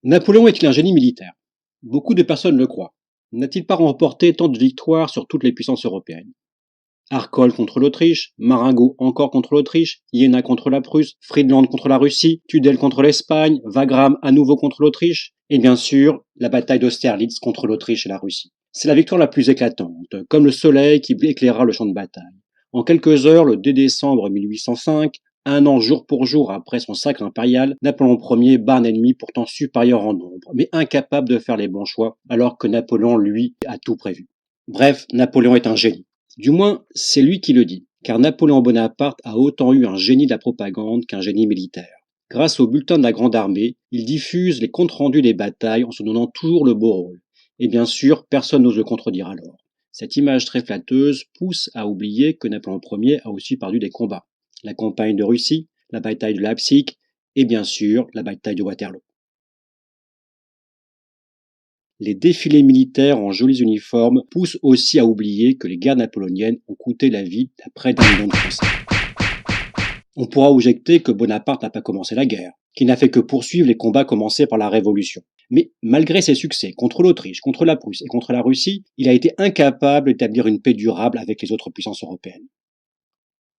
Napoléon est-il un génie militaire? Beaucoup de personnes le croient. N'a-t-il pas remporté tant de victoires sur toutes les puissances européennes? Arcole contre l'Autriche, Marengo encore contre l'Autriche, Iéna contre la Prusse, Friedland contre la Russie, Tudel contre l'Espagne, Wagram à nouveau contre l'Autriche, et bien sûr, la bataille d'Austerlitz contre l'Autriche et la Russie. C'est la victoire la plus éclatante, comme le soleil qui éclaira le champ de bataille. En quelques heures, le 2 décembre 1805, un an jour pour jour après son sacre impérial, Napoléon Ier bat un ennemi pourtant supérieur en nombre, mais incapable de faire les bons choix, alors que Napoléon, lui, a tout prévu. Bref, Napoléon est un génie. Du moins, c'est lui qui le dit, car Napoléon Bonaparte a autant eu un génie de la propagande qu'un génie militaire. Grâce au bulletin de la Grande Armée, il diffuse les comptes rendus des batailles en se donnant toujours le beau rôle. Et bien sûr, personne n'ose le contredire alors. Cette image très flatteuse pousse à oublier que Napoléon Ier a aussi perdu des combats. La campagne de Russie, la bataille de Leipzig et bien sûr la bataille de Waterloo. Les défilés militaires en jolis uniformes poussent aussi à oublier que les guerres napoléoniennes ont coûté la vie à près d'1 million de Français. On pourra objecter que Bonaparte n'a pas commencé la guerre, qu'il n'a fait que poursuivre les combats commencés par la Révolution. Mais malgré ses succès contre l'Autriche, contre la Prusse et contre la Russie, il a été incapable d'établir une paix durable avec les autres puissances européennes.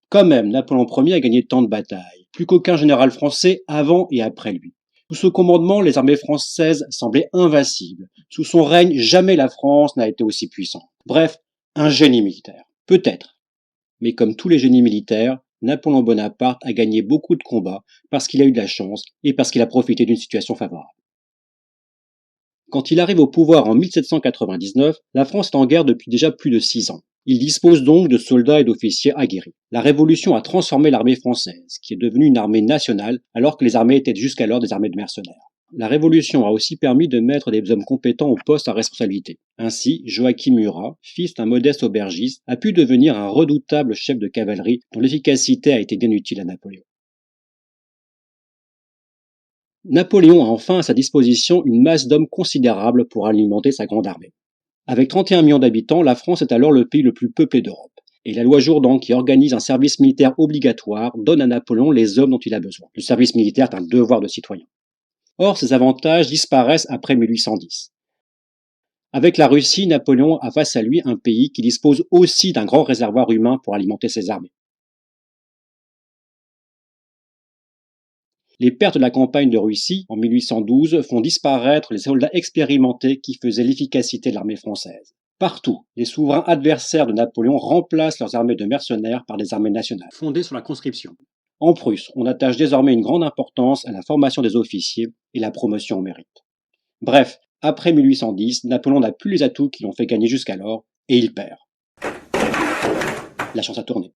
Quand même, Napoléon Ier a gagné tant de batailles, plus qu'aucun général français avant et après lui. Sous ce commandement, les armées françaises semblaient invincibles. Sous son règne, jamais la France n'a été aussi puissante. Bref, un génie militaire. Peut-être. Mais comme tous les génies militaires, Napoléon Bonaparte a gagné beaucoup de combats parce qu'il a eu de la chance et parce qu'il a profité d'une situation favorable. Quand il arrive au pouvoir en 1799, la France est en guerre depuis déjà plus de 6 ans. Il dispose donc de soldats et d'officiers aguerris. La Révolution a transformé l'armée française, qui est devenue une armée nationale, alors que les armées étaient jusqu'alors des armées de mercenaires. La Révolution a aussi permis de mettre des hommes compétents au poste à responsabilité. Ainsi, Joachim Murat, fils d'un modeste aubergiste, a pu devenir un redoutable chef de cavalerie dont l'efficacité a été bien utile à Napoléon. Napoléon a enfin à sa disposition une masse d'hommes considérable pour alimenter sa grande armée. Avec 31 millions d'habitants, la France est alors le pays le plus peuplé d'Europe. Et la loi Jourdan, qui organise un service militaire obligatoire, donne à Napoléon les hommes dont il a besoin. Le service militaire est un devoir de citoyen. Or, ces avantages disparaissent après 1810. Avec la Russie, Napoléon a face à lui un pays qui dispose aussi d'un grand réservoir humain pour alimenter ses armées. Les pertes de la campagne de Russie en 1812 font disparaître les soldats expérimentés qui faisaient l'efficacité de l'armée française. Partout, les souverains adversaires de Napoléon remplacent leurs armées de mercenaires par des armées nationales, fondées sur la conscription. En Prusse, on attache désormais une grande importance à la formation des officiers et la promotion au mérite. Bref, après 1810, Napoléon n'a plus les atouts qui l'ont fait gagner jusqu'alors, et il perd. La chance a tourné.